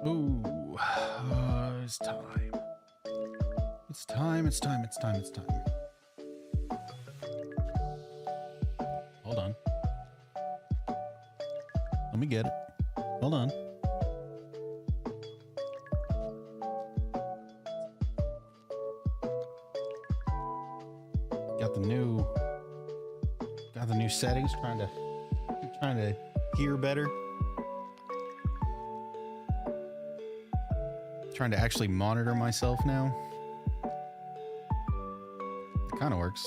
Ooh, it's time. It's time, it's time, it's time, it's time. Hold on. Let me get it. Hold on. Got the new settings, trying to hear better. Trying to actually monitor myself now. It kind of works.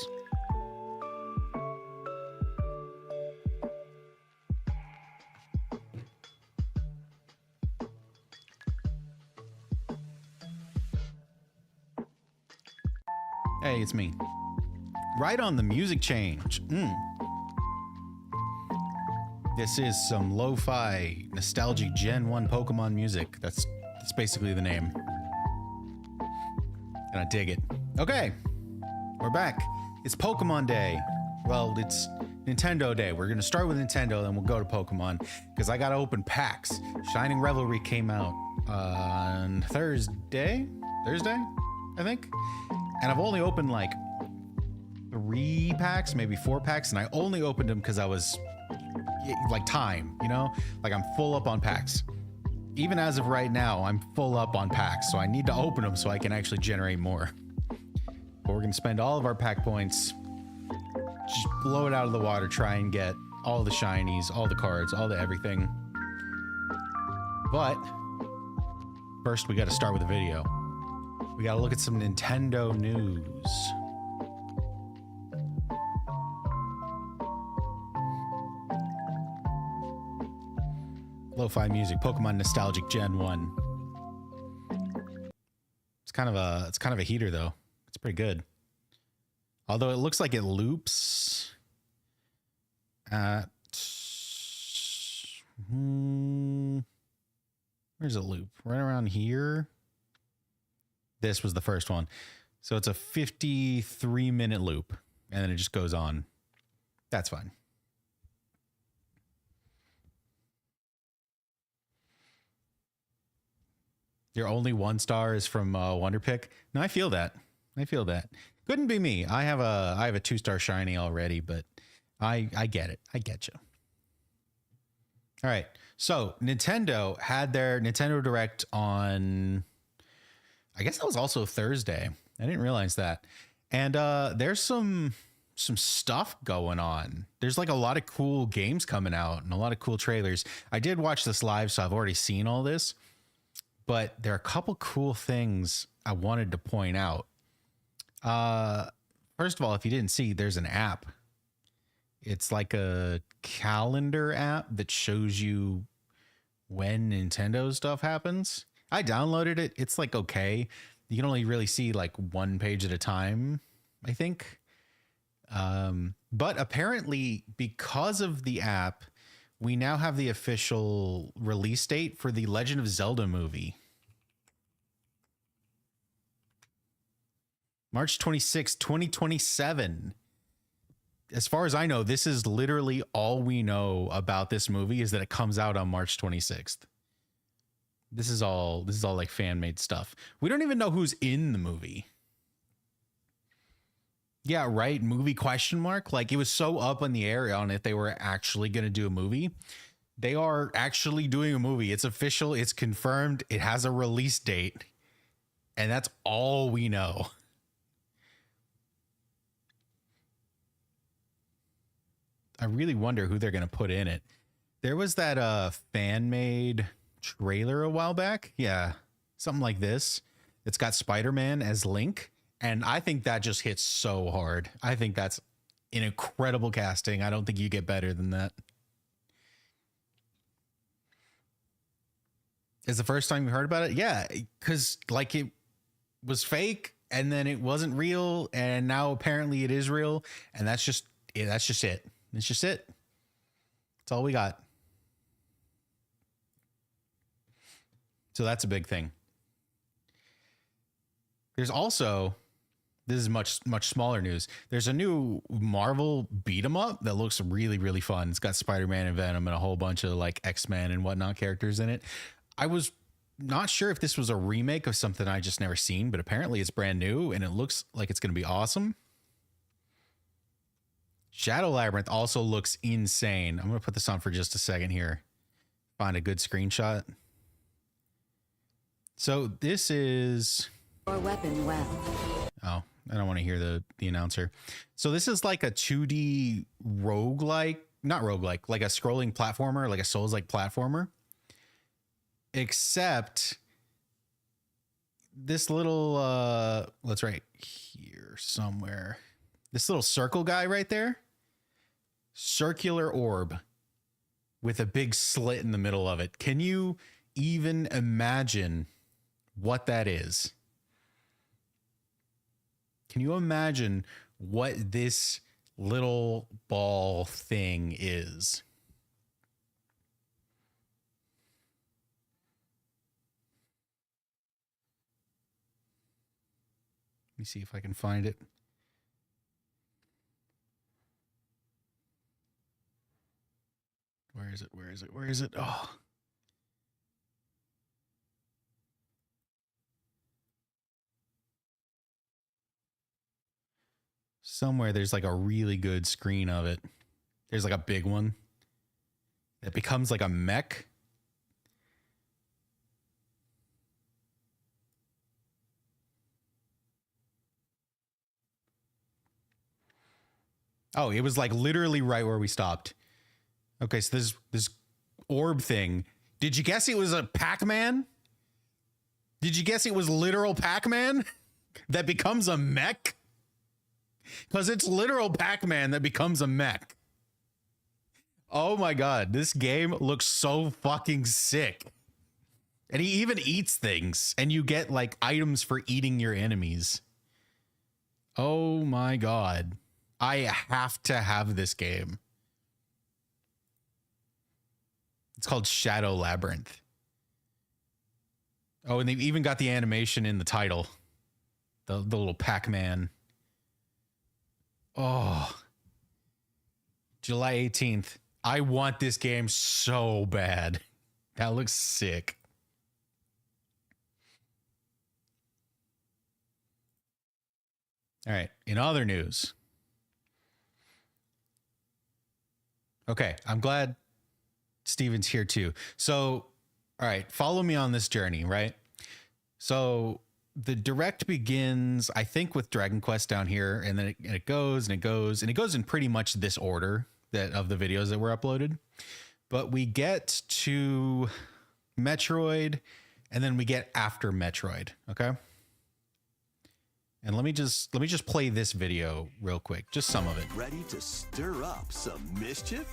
Hey, it's me. Right on the music change. This is some lo-fi nostalgic Gen 1 Pokemon music. That's basically the name. And I dig it. Okay, we're back. It's Pokemon Day. Well, it's Nintendo Day. We're gonna start with Nintendo, then we'll go to Pokemon, because I gotta open packs. Shining Revelry came out on Thursday, I think. And I've only opened like 3 packs, maybe 4 packs, and I only opened them because I was like time, you know, like I'm full up on packs. Even as of right now, I'm full up on packs, so I need to open them so I can actually generate more. But we're gonna spend all of our pack points, just blow it out of the water, try and get all the shinies, all the cards, all the everything. But first we gotta start with a video. We gotta look at some Nintendo news. Lo-fi music, Pokemon Nostalgic Gen 1. It's kind of a heater though. It's pretty good. Although it looks like it loops at where's it loop? Right around here. This was the first one. So it's a 53-minute loop and then it just goes on. That's fine. Your only 1 star is from Wonder Pick. No, I feel that. I feel that. Couldn't be me. I have a 2-star shiny already, but I get it. I get you. All right. So Nintendo had their Nintendo Direct on, I guess that was also Thursday. I didn't realize that. And there's some stuff going on. There's like a lot of cool games coming out and a lot of cool trailers. I did watch this live, so I've already seen all this. But there are a couple cool things I wanted to point out. First of all, if you didn't see, there's an app. It's like a calendar app that shows you when Nintendo stuff happens. I downloaded it. It's like okay. You can only really see like 1 page at a time, I think. But apparently, because of the app, we now have the official release date for the Legend of Zelda movie. March 26, 2027. As far as I know, this is literally all we know about this movie is that it comes out on March 26th. This is all like fan-made stuff. We don't even know who's in the movie. Yeah, right. Movie question mark. Like it was so up in the air on if they were actually going to do a movie. They are actually doing a movie. It's official. It's confirmed. It has a release date. And that's all we know. I really wonder who they're going to put in it. There was that fan-made trailer a while back. Yeah, something like this. It's got Spider-Man as Link. And I think that just hits so hard. I think that's an incredible casting. I don't think you get better than that. Is the first time you heard about it? Yeah, because like it was fake and then it wasn't real. And now apparently it is real. And that's just it. That's just it. It's just it. That's all we got. So that's a big thing. There's also, this is much smaller news. There's a new Marvel beat 'em up that looks really, really fun. It's got Spider-Man and Venom and a whole bunch of like X-Men and whatnot characters in it. I was not sure if this was a remake of something I just never seen, but apparently it's brand new and it looks like it's going to be awesome. Shadow Labyrinth also looks insane. I'm going to put this on for just a second here. Find a good screenshot. So this is... Or weapon well. Oh, I don't want to hear the announcer. So this is like a 2D roguelike, not roguelike, like a scrolling platformer, like a Souls-like platformer. Except this little, let's right here somewhere. This little circle guy right there. Circular orb with a big slit in the middle of it. Can you even imagine what that is? Can you imagine what this little ball thing is? Let me see if I can find it. Where is it? Where is it? Where is it? Oh. Somewhere there's like a really good screen of it. There's like a big one that becomes like a mech. Oh, it was like literally right where we stopped. Okay, so this orb thing. Did you guess it was a Pac-Man? Did you guess it was literal Pac-Man that becomes a mech? Because it's literal Pac-Man that becomes a mech. Oh my god, this game looks so fucking sick. And he even eats things, and you get like items for eating your enemies. Oh my god. I have to have this game. It's called Shadow Labyrinth. Oh, and they've even got the animation in the title. The little Pac-Man. Oh. July 18th. I want this game so bad. That looks sick. All right. In other news. Okay. I'm glad Steven's here too. So, all right. Follow me on this journey, right? So the direct begins, I think, with Dragon Quest down here, and then it goes and it goes and it goes in pretty much this order that of the videos that were uploaded. But we get to Metroid, and then we get after Metroid. Okay. And let me just play this video real quick, just some of it. Ready to stir up some mischief?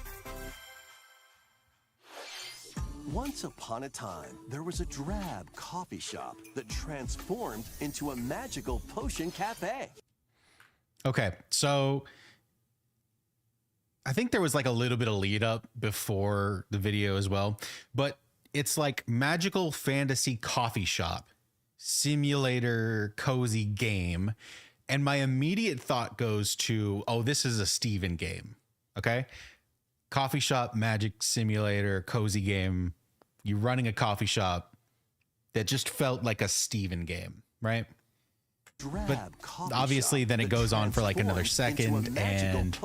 Once upon a time, there was a drab coffee shop that transformed into a magical potion cafe. Okay, so I think there was like a little bit of lead up before the video as well, but it's like magical fantasy coffee shop simulator cozy game. And my immediate thought goes to, oh, this is a Steven game. Okay. Coffee shop, magic simulator, cozy game. You're running a coffee shop that just felt like a Steven game, right? But obviously then it goes on for like another second, and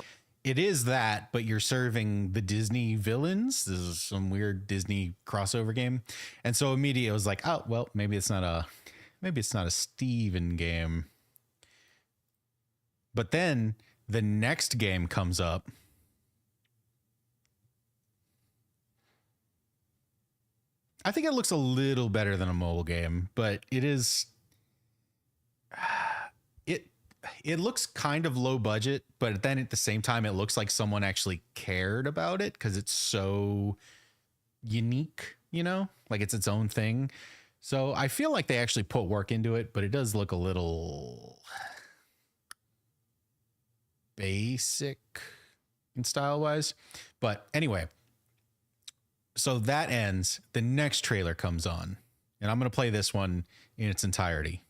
it is that, but you're serving the Disney villains. This is some weird Disney crossover game. And so immediately I was like, oh, well, maybe it's not a Steven game. But then the next game comes up. I think it looks a little better than a mobile game, but it is, it looks kind of low budget, but then at the same time, it looks like someone actually cared about it because it's so unique, you know, like it's its own thing. So I feel like they actually put work into it, but it does look a little basic in style wise. But anyway, so that ends. The next trailer comes on, and I'm going to play this one in its entirety.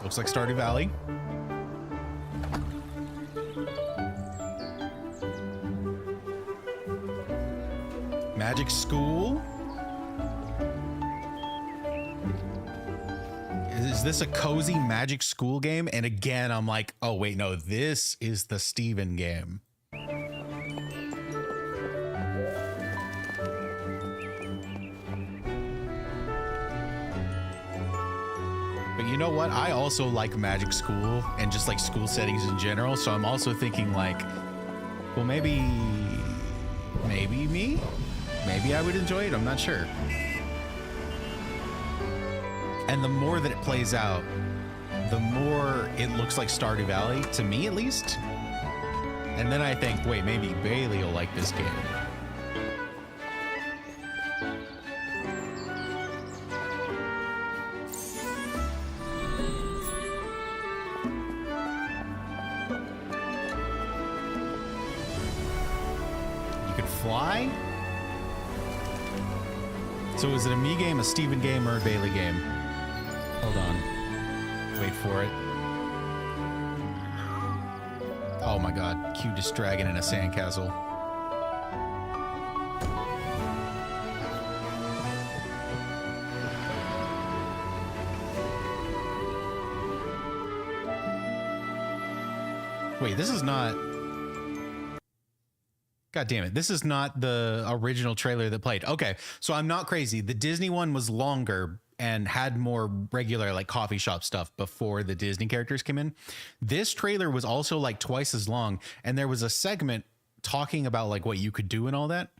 Looks like Stardew Valley. Magic School. Is this a cozy Magic School game? And again, I'm like, oh wait, no, this is the Steven game. But you know what? I also like Magic School and just like school settings in general. So I'm also thinking like, well, maybe me? Maybe I would enjoy it. I'm not sure. And the more that it plays out, the more it looks like Stardew Valley, to me at least. And then I think, wait, maybe Bailey will like this game. You can fly? So is it a me game, a Steven game, or a Bailey game? Hold on. Wait for it. Oh my god. Cutest dragon in a sandcastle. Wait, this is not... God damn it. This is not the original trailer that played. Okay, so I'm not crazy. The Disney one was longer and had more regular like coffee shop stuff before the Disney characters came in. This trailer was also like twice as long, and there was a segment talking about like what you could do and all that.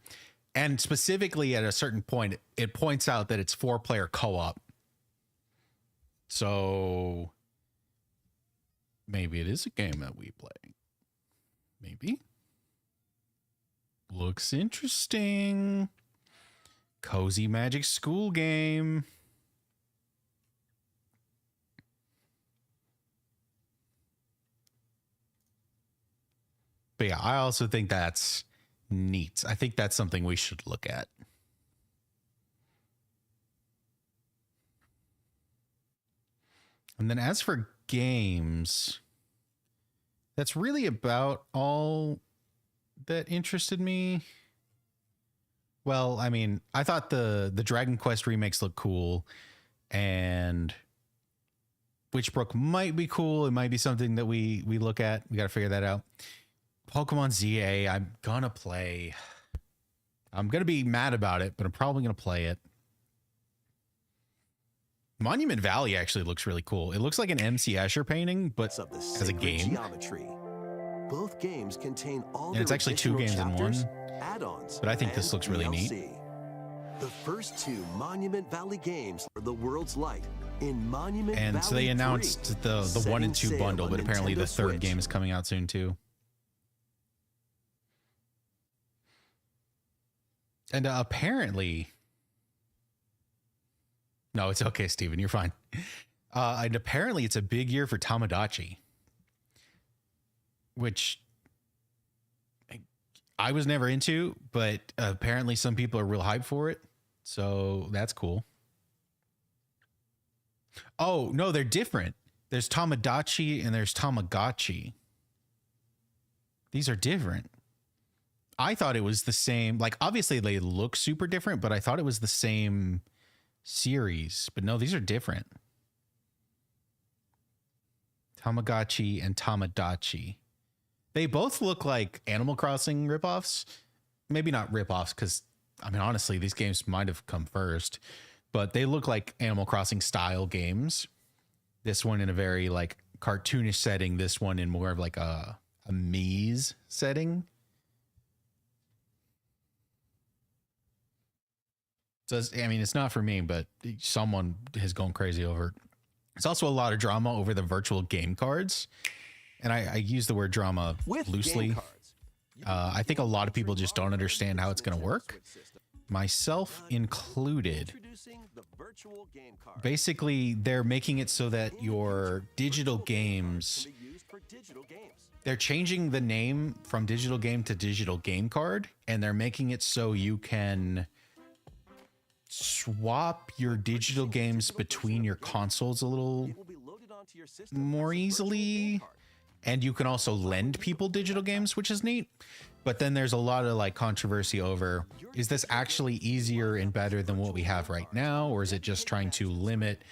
And specifically at a certain point, it points out that it's 4-player co-op. So maybe it is a game that we play. Maybe. Looks interesting. Cozy Magic School game. But yeah, I also think that's neat. I think that's something we should look at. And then as for games, that's really about all that interested me. Well, I mean, I thought the Dragon Quest remakes look cool, and Witchbrook might be cool. It might be something that we look at. We got to figure that out. Pokemon ZA, I'm gonna play. I'm gonna be mad about it, but I'm probably gonna play it. Monument Valley actually looks really cool. It looks like an MC Escher painting, but as a game. Geometry. Both games contain all and it's actually 2 games in one. Add-ons, but I think this looks really DLC. neat. The first 2 Monument Valley games are the world's light in Monument and Valley so they announced 3, the 1 and 2 setting bundle, sail but on apparently the Nintendo 3rd Switch. game is coming out soon too. And apparently, no, it's okay, Steven, you're fine. And apparently it's a big year for Tamagotchi, which I was never into, but apparently some people are real hyped for it. So that's cool. Oh, no, they're different. There's Tamagotchi and there's Tamagotchi. These are different. I thought it was the same. Like, obviously they look super different, but I thought it was the same series. But no, these are different. Tamagotchi and Tamagotchi. They both look like Animal Crossing ripoffs. Maybe not ripoffs, because, I mean, honestly, these games might have come first. But they look like Animal Crossing style games. This one in a very, like, cartoonish setting. This one in more of, like, a maze setting. So, I mean, it's not for me, but someone has gone crazy over it. It's also a lot of drama over the virtual game cards. And I use the word drama loosely. I think a lot of people just don't understand how it's going to work, myself included. Basically, they're making it so that your digital games, they're changing the name from digital game to digital game card, and they're making it so you can swap your digital games between your consoles a little onto your system more as a virtual game easily. card. And you can also lend people digital games, which is neat. But then there's a lot of like controversy over, is this actually easier and better than what we have right now? Or is it just trying to limit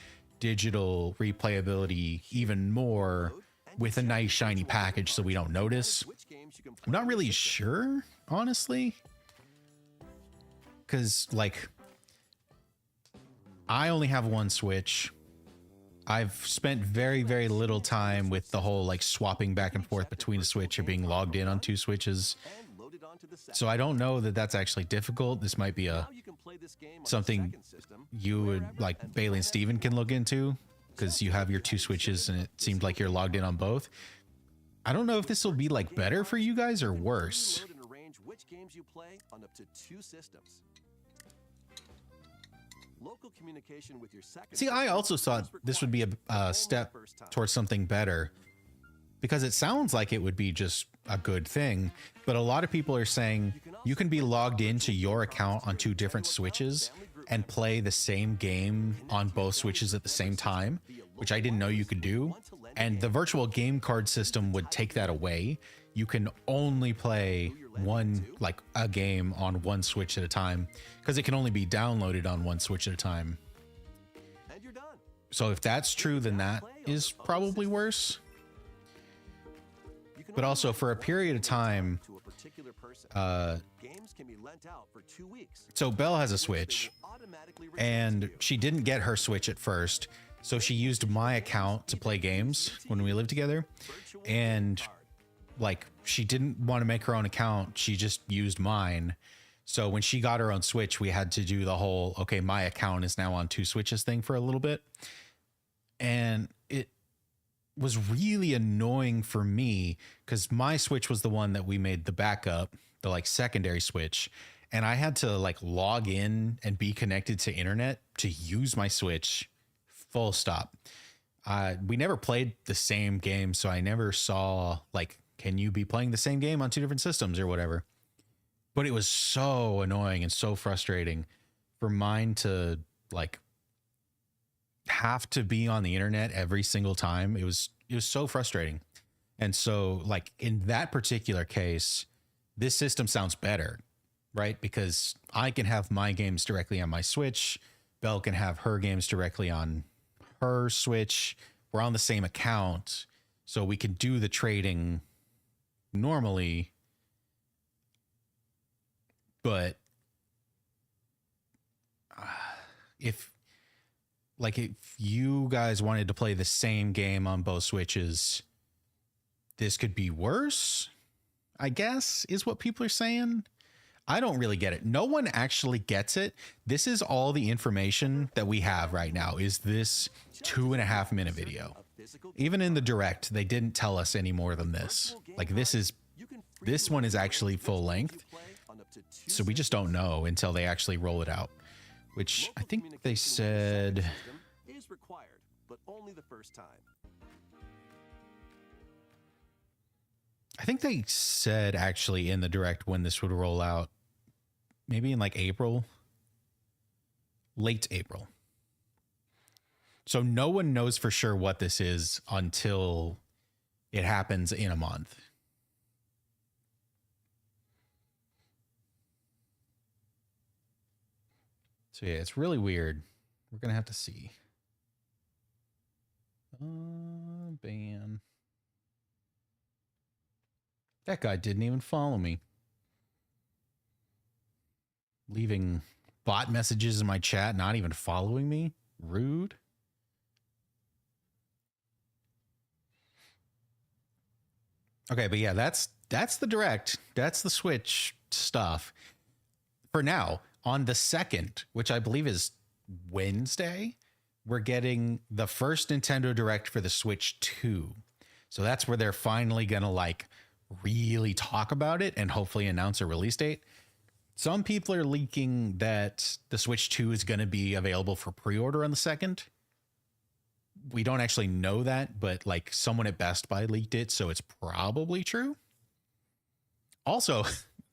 digital replayability even more with a nice shiny package so we don't notice? Which games you can I'm play not really sure, honestly. Because like, I only have one Switch. I've spent very, very little time with the whole like swapping back and forth between a Switch or being logged in on two Switches. and load it onto the second. So I don't know that that's actually difficult. This might be a Now you can play this game on the something second system you would wherever like and Bailey and whenever Steven can look into, because you have your two Switches and it seemed like you're logged in on both. I don't know if this will be like better for you guys or worse. Load and arrange which games you play on up to 2 systems. Local communication with your second See, I system also thought is this would be required, but a only step the first time. towards something better, because it sounds like it would be just a good thing. But a lot of people are saying you can be logged into your account on 2 different Switches and play the same game on both Switches at the same time, which I didn't know you could do. And the virtual game card system would take that away. You can only play like a game on one Switch at a time, because it can only be downloaded on one Switch at a time. And you're done. So if that's true, then that is probably worse. You can But only also lend for a one period of game at a time, to a particular person. Games can be lent out for 2 weeks. so Belle has a which they Switch, will automatically return and to you. she didn't get her Switch at first, so she used my account to play games when we lived together. And like, she didn't want to make her own account, she just used mine. So when she got her own Switch, we had to do the whole, okay, my account is now on 2 Switches thing for a little bit. And it was really annoying for me, because my Switch was the one that we made the backup, the like secondary Switch. And I had to like log in and be connected to internet to use my Switch, full stop. We never played the same game, so I never saw like, can you be playing the same game on 2 different systems or whatever? But it was so annoying and so frustrating for mine to like have to be on the internet every single time. It was so frustrating. And so like in that particular case, this system sounds better, right? Because I can have my games directly on my Switch. Belle can have her games directly on her Switch. We're on the same account, so we can do the trading normally. But if you guys wanted to play the same game on both Switches, this could be worse, I guess, is what people are saying. I don't really get it. No one actually gets it. This is all the information that we have right now, is this 2.5 minute video. Even in the direct, they didn't tell us any more than this. Like, this one is actually full length. So we just don't know until they actually roll it out, which I think they said is required, but only the first time. I think they said actually in the direct when this would roll out, maybe in like April, late April. So no one knows for sure what this is until it happens in a month. So yeah, it's really weird. We're going to have to see. Ban. That guy didn't even follow me. Leaving bot messages in my chat, not even following me. Rude. Okay, but yeah, that's the direct. That's the Switch stuff. For now, on the 2nd, which I believe is Wednesday, we're getting the first Nintendo Direct for the Switch 2. So that's where they're finally going to like really talk about it and hopefully announce a release date. Some people are leaking that the Switch 2 is going to be available for pre-order on the 2nd. We don't actually know that, but like someone at Best Buy leaked it, so it's probably true. Also,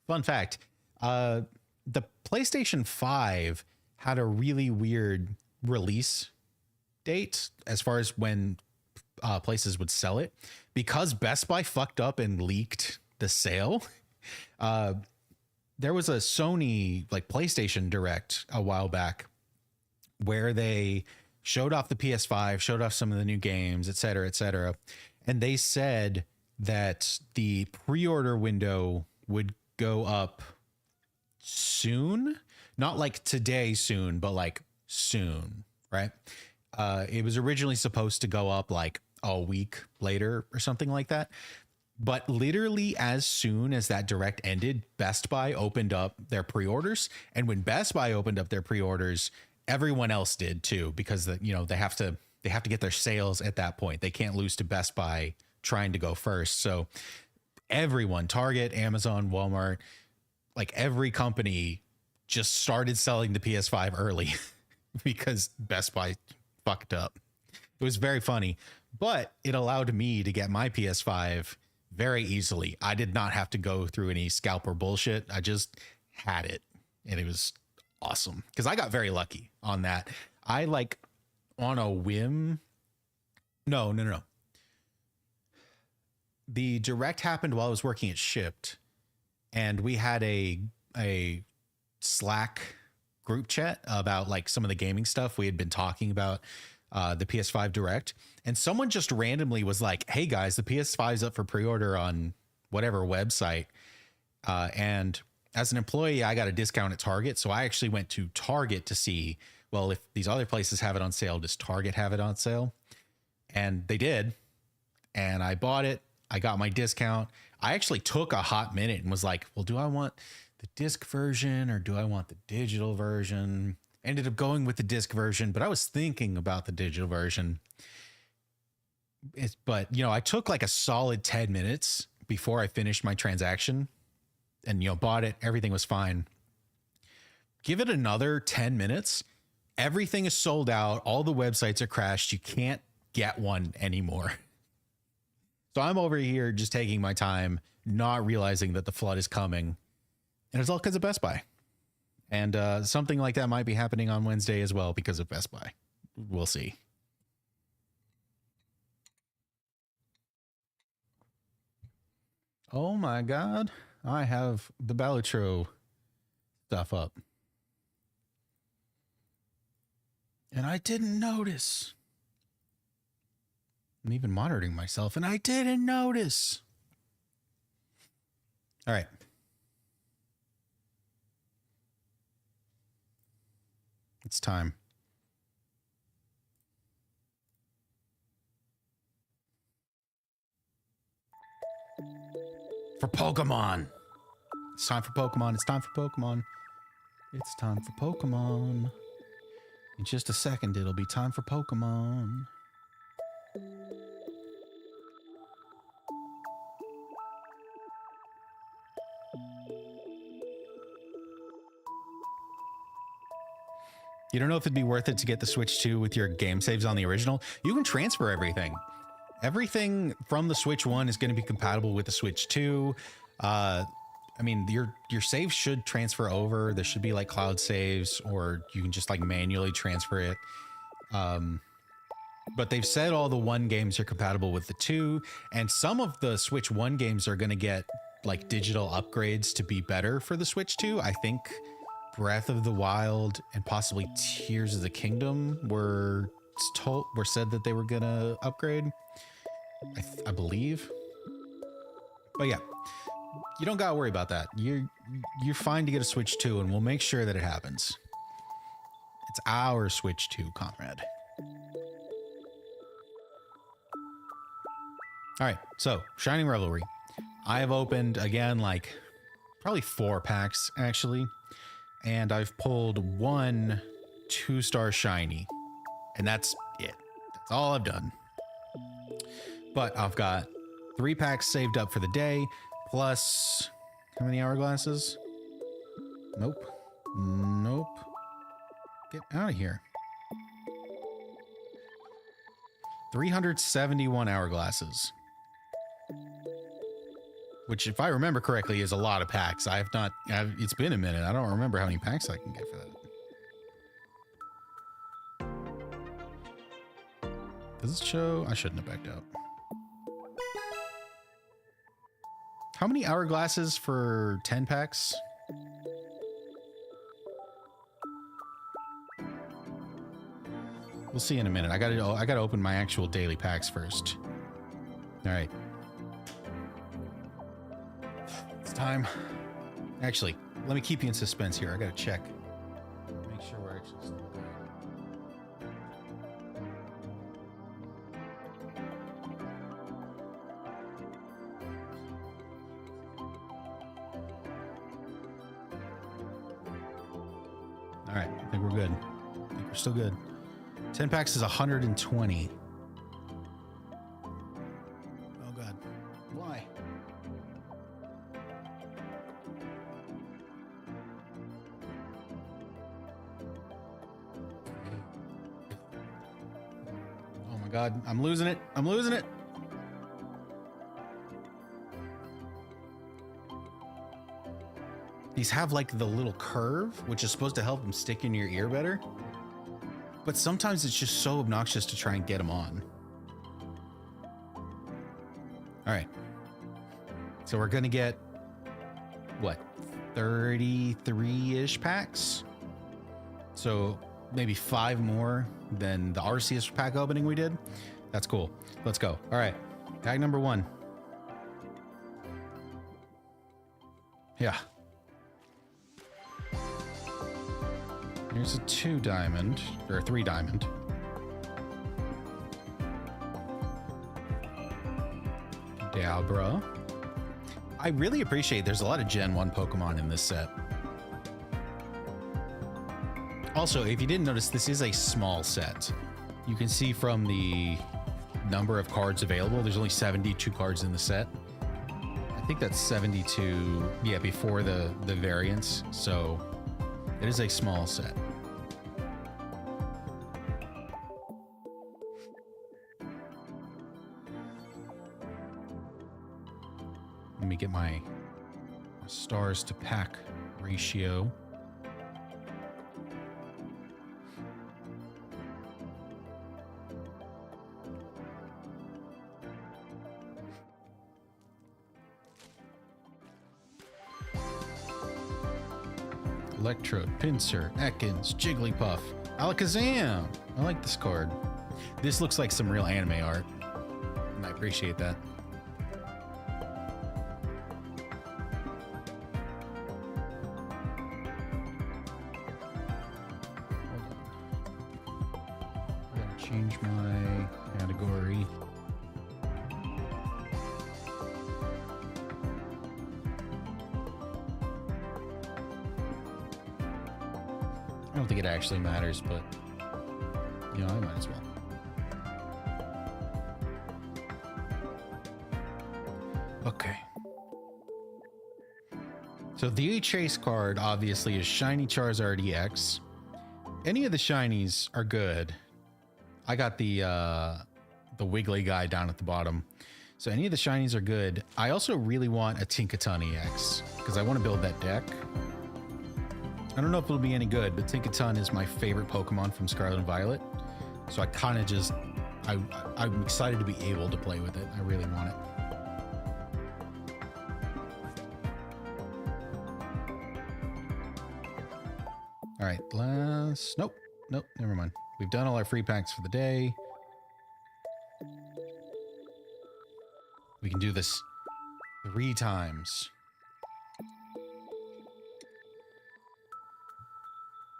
fun fact, the PlayStation 5 had a really weird release date as far as when places would sell it. Because Best Buy fucked up and leaked the sale, there was a Sony like PlayStation Direct a while back where they showed off the PS5, showed off some of the new games, et cetera, et cetera. And they said that the pre-order window would go up soon, not like today soon, but like soon, right? It was originally supposed to go up like a week later or something like that. But literally as soon as that direct ended, Best Buy opened up their pre-orders. And when Best Buy opened up their pre-orders, everyone else did too, because they have to get their sales at that point. They can't lose to Best Buy trying to go first. So everyone, Target, Amazon, Walmart, like every company just started selling the PS5 early because Best Buy fucked up. It was very funny, but it allowed me to get my PS5 very easily. I did not have to go through any scalper bullshit. I just had it, and it was awesome because I got very lucky on that. I like on a whim. No. The direct happened while I was working at Shipped, and we had a Slack group chat about like some of the gaming stuff we had been talking about, the PS5 Direct, and someone just randomly was like, "Hey guys, the PS5 is up for pre-order on whatever website," and as an employee, I got a discount at Target, so I actually went to Target to see, well, if these other places have it on sale, does Target have it on sale? And they did, and I bought it. I got my discount. I actually took a hot minute and was like, well, do I want the disc version or do I want the digital version? Ended up going with the disc version, but I was thinking about the digital version. But I took like a solid 10 minutes before I finished my transaction and, bought it. Everything was fine. Give it another 10 minutes. Everything is sold out. All the websites are crashed. You can't get one anymore. So I'm over here just taking my time, not realizing that the flood is coming. And it's all because of Best Buy. And something like that might be happening on Wednesday as well because of Best Buy. We'll see. Oh my God. I have the Ballotro stuff up. And I didn't notice. I'm even monitoring myself, and I didn't notice. All right. It's time. For Pokemon. It's time for Pokemon. It's time for Pokemon. It's time for Pokemon. In just a second, it'll be time for Pokemon. You don't know if it'd be worth it to get the Switch 2 with your game saves on the original. You can transfer everything. Everything from the Switch 1 is going to be compatible with the Switch 2. I mean, your saves should transfer over. There should be like cloud saves, or you can just like manually transfer it. But they've said all the 1 games are compatible with the 2, and some of the Switch 1 games are going to get like digital upgrades to be better for the Switch 2. I think Breath of the Wild and possibly Tears of the Kingdom were said that they were gonna upgrade. I believe. But yeah, you don't gotta worry about that. You're fine to get a Switch 2, and we'll make sure that it happens. It's our Switch 2, comrade. All right, so Shining Revelry. I have opened again like probably 4 packs actually. And I've pulled 1 2-star shiny, and that's it. That's all I've done. But I've got 3 packs saved up for the day, plus how many hourglasses? Nope. Get out of here. 371 hourglasses. Which, if I remember correctly, is a lot of packs. It's been a minute. I don't remember how many packs I can get for that. Does it show? I shouldn't have backed out. How many hourglasses for 10 packs? We'll see in a minute. I gotta open my actual daily packs first. All right. It's time. Actually, let me keep you in suspense here. I gotta check. Make sure we're actually still good. All right, I think we're good. I think we're still good. 10 packs is 120. Oh God, why? Oh my God, I'm losing it. I'm losing it. These have like the little curve, which is supposed to help them stick in your ear better. But sometimes it's just so obnoxious to try and get them on. All right. So we're going to get, what, 33-ish packs? So maybe 5 more than the Arceus pack opening we did. That's cool. Let's go. All right. Pack number 1. Yeah. Here's a 2 diamond, or a 3 diamond. Dabra. I really appreciate there's a lot of Gen 1 Pokemon in this set. Also, if you didn't notice, this is a small set. You can see from the number of cards available, there's only 72 cards in the set. I think that's 72, yeah, before the variants, so it is a small set. Let me get my stars to pack ratio. Electrode, Pinsir, Ekans, Jigglypuff, Alakazam. I like this card. This looks like some real anime art, and I appreciate that. I gotta change my category. I don't think it actually matters, but you know, I might as well. Okay. So the Chase card obviously is Shiny Charizard EX. Any of the shinies are good. I got the Wiggly guy down at the bottom. So any of the shinies are good. I also really want a Tinkaton EX because I want to build that deck. I don't know if it'll be any good, but Tinkaton is my favorite Pokemon from Scarlet and Violet. So I kind of just, I'm excited to be able to play with it. I really want it. All right, nope, never mind. We've done all our free packs for the day. We can do this 3 times.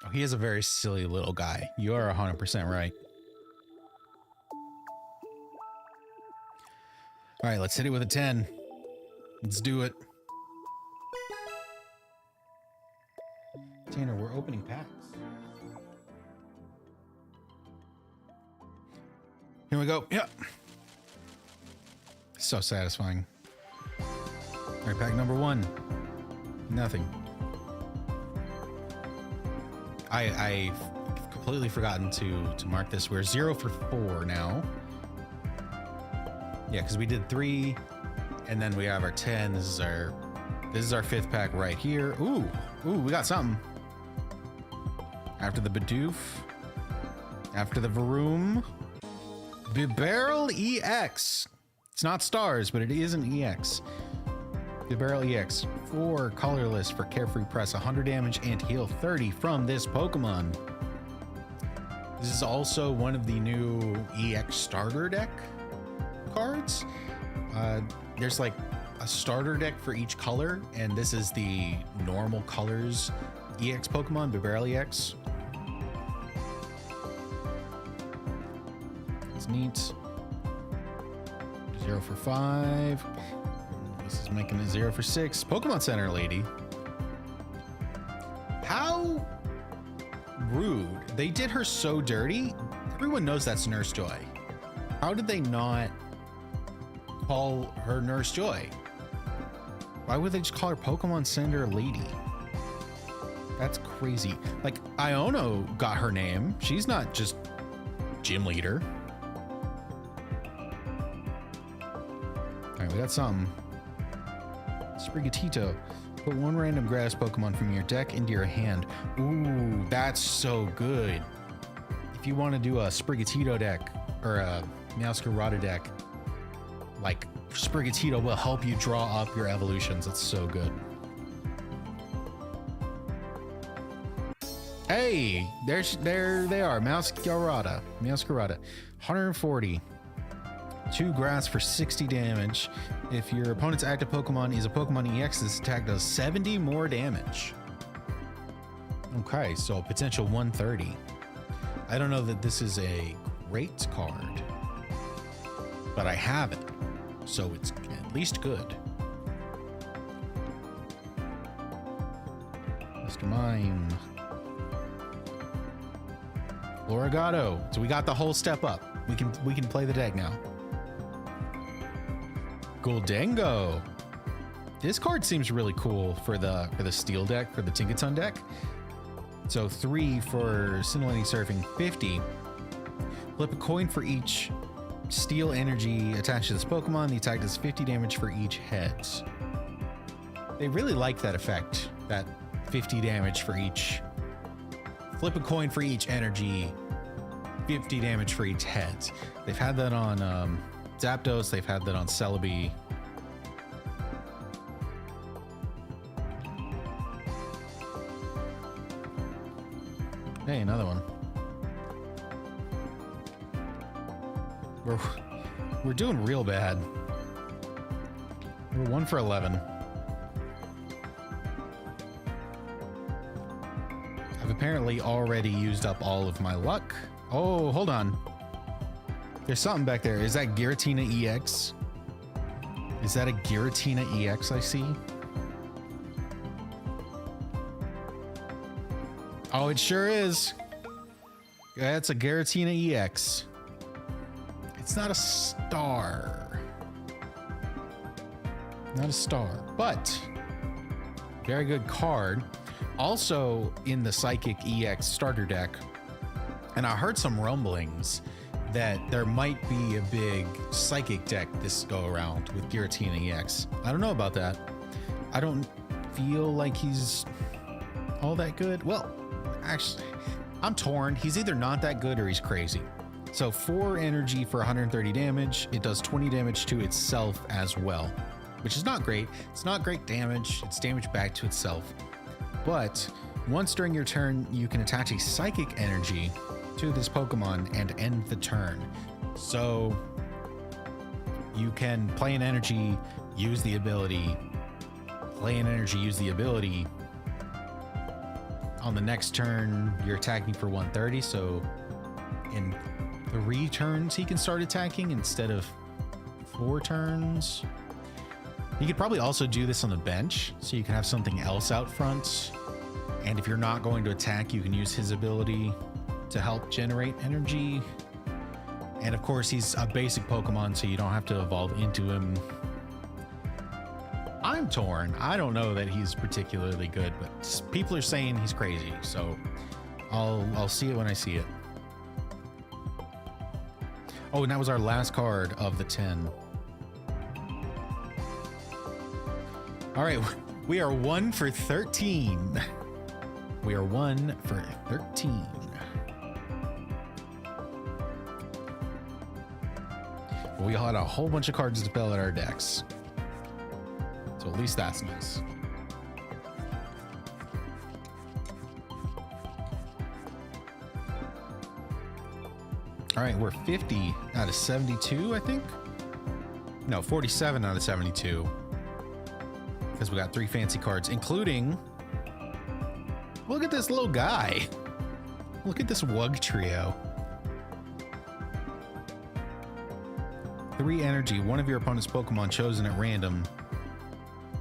Oh, he is a very silly little guy. You are 100% right. All right, let's hit it with a 10. Let's do it. Tanner, we're opening packs. Here we go. Yep. So satisfying. All right, pack number 1. Nothing. I've completely forgotten to mark this. We're 0 for 4 now. Yeah, because we did 3, and then we have our 10. This is our 5th pack right here. Ooh, we got something. After the Bidoof, after the Varoom, Bibarel EX. It's not stars, but it is an EX. Bibarel EX. 4 colorless for carefree press, 100 damage and heal 30 from this Pokemon. This is also one of the new EX starter deck cards. There's like a starter deck for each color, and this is the normal colors EX Pokemon, Bibarel EX. It's neat. 0 for 5. This is making it 0 for 6. Pokemon Center lady. How rude. They did her so dirty. Everyone knows that's Nurse Joy. How did they not call her Nurse Joy? Why would they just call her Pokemon Center lady? That's crazy. Like, Iono got her name. She's not just gym leader. All right, we got some. Sprigatito. Put 1 random grass Pokemon from your deck into your hand. Ooh, that's so good. If you want to do a Sprigatito deck or a Meowscarada deck, like, Sprigatito will help you draw up your evolutions. It's so good. Hey, there they are. Meowscarada. 140. 2 grass for 60 damage. If your opponent's active Pokemon is a Pokemon EX, this attack does 70 more damage. Okay, so potential 130. I don't know that this is a great card, but I have it, so it's at least good. Mr. Mime. Loragato. So we got the whole step up. We can play the deck now. Goldengo. This card seems really cool for the steel deck, for the Tinkaton deck. So 3 for Scintillating Surfing, 50. Flip a coin for each steel energy attached to this Pokemon. The attack does 50 damage for each head. They really like that effect, that 50 damage for each. Flip a coin for each energy, 50 damage for each head. They've had that on Zapdos, they've had that on Celebi. Hey, another one. We're doing real bad. We're 1 for 11. I've apparently already used up all of my luck. Oh, hold on. There's something back there. Is that Giratina EX? Is that a Giratina EX I see? Oh, it sure is. That's a Giratina EX. It's not a star. Not a star, but very good card. Also in the Psychic EX starter deck, and I heard some rumblings that there might be a big Psychic deck this go around with Giratina EX. I don't know about that. I don't feel like he's all that good. Well, actually, I'm torn. He's either not that good or he's crazy. So 4 energy for 130 damage. It does 20 damage to itself as well, which is not great. It's not great damage. It's damage back to itself. But once during your turn, you can attach a psychic energy to this Pokemon and end the turn. So you can play an energy, use the ability, play an energy, use the ability. On the next turn, you're attacking for 130. So in 3 turns, he can start attacking instead of 4 turns. You could probably also do this on the bench, so you can have something else out front. And if you're not going to attack, you can use his ability to help generate energy. And of course, he's a basic Pokemon, so you don't have to evolve into him. I'm torn. I don't know that he's particularly good, but people are saying he's crazy, so I'll see it when I see it. Oh, and that was our last card of the 10. All right, we are 1 for 13. We are 1 for 13. We had a whole bunch of cards to fill out our decks. So at least that's nice. All right, we're 50 out of 72, I think. No, 47 out of 72. Because we got 3 fancy cards, including... Look at this little guy. Look at this Wug trio. 3 energy. One of your opponent's Pokemon chosen at random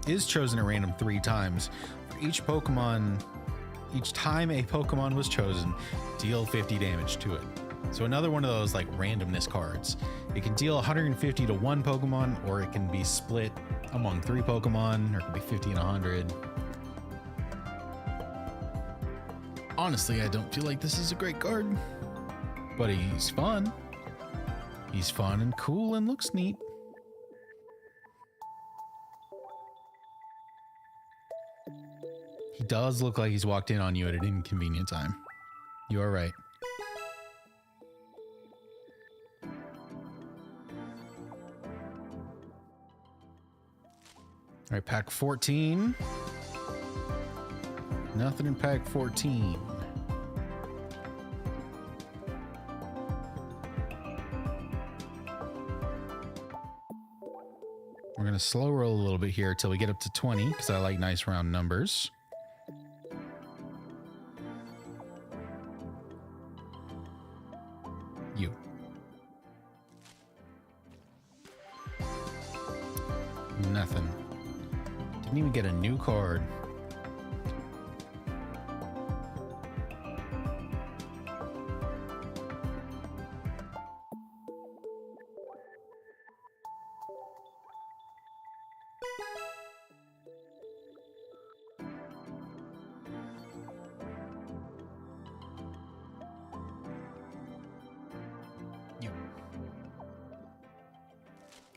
is chosen at random 3 times. For each Pokemon, each time a Pokemon was chosen, deal 50 damage to it. So another one of those like randomness cards. It can deal 150 to 1 Pokemon, or it can be split among 3 Pokemon, or it can be 50 and 100. Honestly, I don't feel like this is a great card, but he's fun. He's fun and cool and looks neat. He does look like he's walked in on you at an inconvenient time. You are right. All right, pack 14. Nothing in pack 14. We're going to slow roll a little bit here till we get up to 20, because I like nice round numbers. You. Nothing. Didn't even get a new card.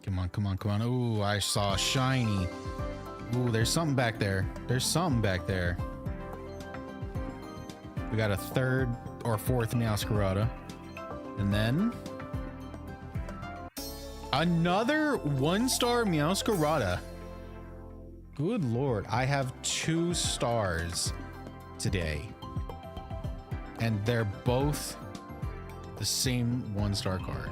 Come on, come on, come on. Ooh, I saw a shiny. Ooh, there's something back there. There's something back there. We got a 3rd or 4th Meowscarada. And then... another 1-star Meowscarada. Good lord. I have 2 stars today. And they're both the same 1-star card.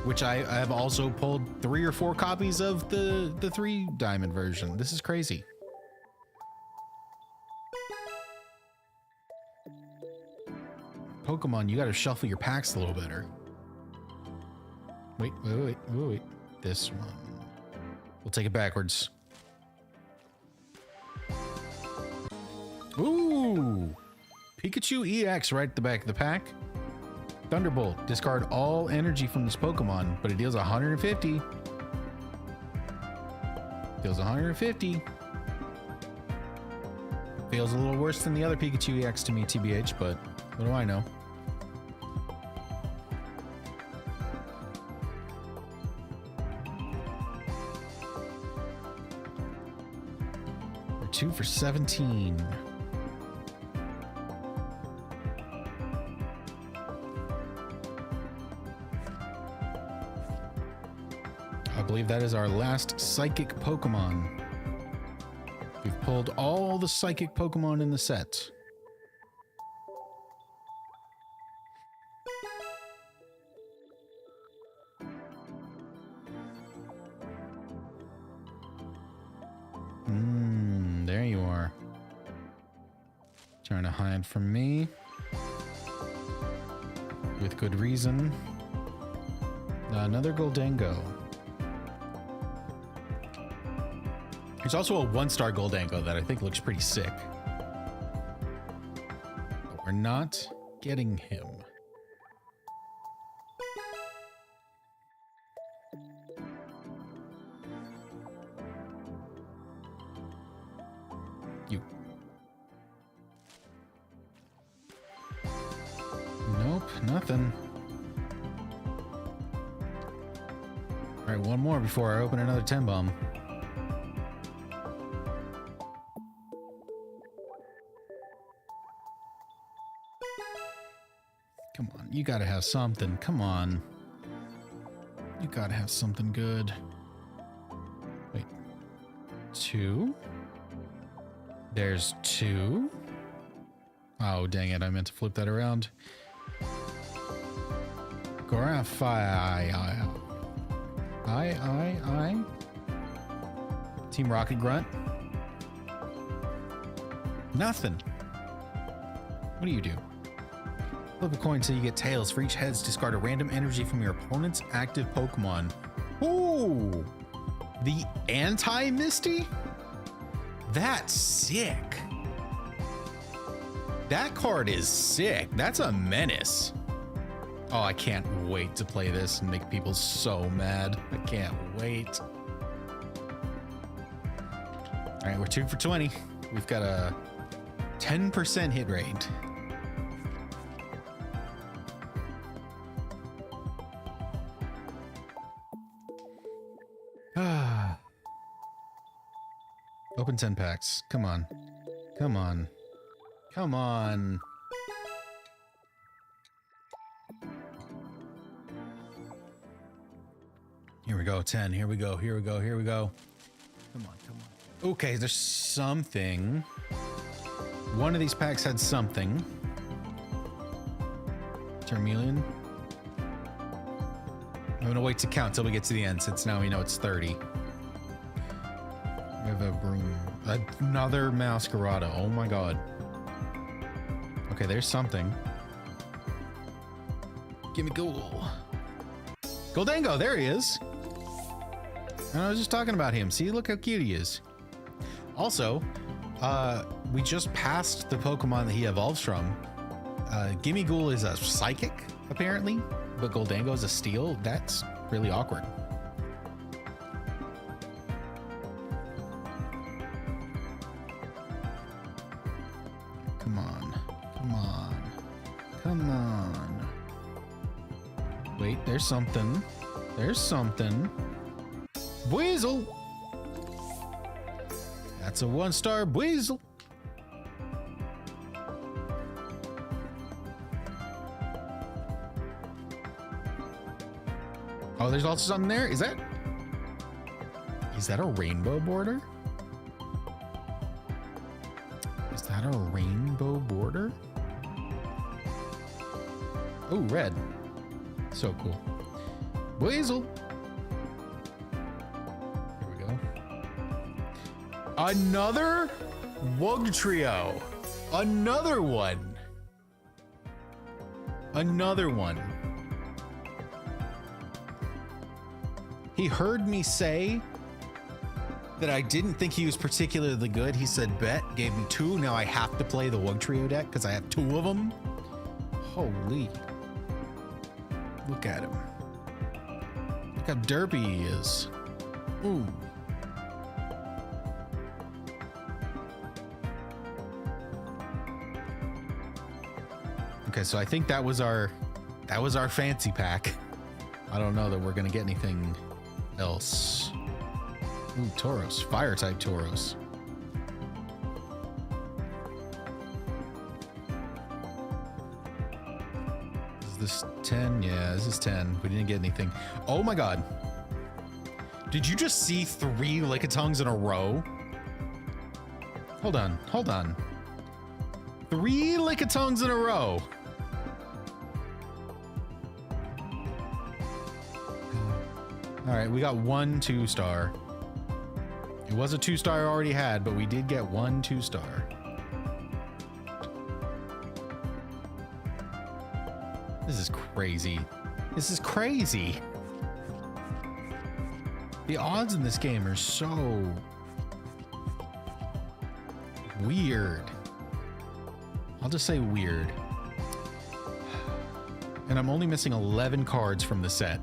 Which I have also pulled 3 or 4 copies of the 3 diamond version. This is crazy. Pokemon, you gotta shuffle your packs a little better. Wait. This one. We'll take it backwards. Ooh! Pikachu EX right at the back of the pack. Thunderbolt. Discard all energy from this Pokemon, but it deals 150. Deals 150. Feels a little worse than the other Pikachu EX to me, TBH, but what do I know? We're 2 for 17. I believe that is our last psychic Pokemon. We've pulled all the psychic Pokemon in the set. There you are. Trying to hide from me. With good reason. Another Goldango. There's also a 1-star Goldango that I think looks pretty sick. But we're not getting him. You. Nope, nothing. All right, one more before I open another 10 bomb. Come on, you gotta have something. Come on. You gotta have something good. Wait. 2. There's 2. Oh, dang it. I meant to flip that around. I. Team Rocket Grunt. Nothing. What do you do? Flip a coin until you get tails. For each heads, discard a random energy from your opponent's active Pokemon. Ooh! The anti-Misty? That's sick. That card is sick. That's a menace. Oh, I can't wait to play this and make people so mad. I can't wait. All right, we're 2 for 20. We've got a 10% hit rate. Open 10 packs. Come on. Come on. Come on. Here we go. 10. Here we go. Here we go. Here we go. Come on. Come on. Okay, there's something. One of these packs had something. Charmeleon. I'm gonna wait to count till we get to the end, since now we know it's 30. We have a broom. Another Masquerada. Oh my god. Okay, there's something. Gimme Ghoul. Goldango, there he is. And I was just talking about him. See, look how cute he is. Also, we just passed the Pokemon that he evolves from. Gimme Ghoul is a psychic, apparently, but Goldango is a steel. That's really awkward. Come on. Come on. Come on. Wait, there's something. There's something. Weasel! That's a 1-star Weasel. Oh, there's also something there. Is that a rainbow border? Is that a rainbow border? Oh, red. So cool. Weasel. Here we go. Another Wug Trio. Another one. Another one. He heard me say that I didn't think he was particularly good. He said, bet, gave me 2. Now I have to play the Wug Trio deck because I have 2 of them. Holy. Look at him. Look how derpy he is. Ooh. Okay, so I think that was our fancy pack. I don't know that we're gonna get anything else. Ooh, Tauros. Fire type Tauros. Is this 10? Yeah, this is 10. We didn't get anything. Oh my god. Did you just see 3 Lickitungs in a row? Hold on. Hold on. 3 Lickitungs in a row. All right, we got 1 2-star. It was a 2-star I already had, but we did get 1 2-star. This is crazy. This is crazy. The odds in this game are so weird. I'll just say weird. And I'm only missing 11 cards from the set.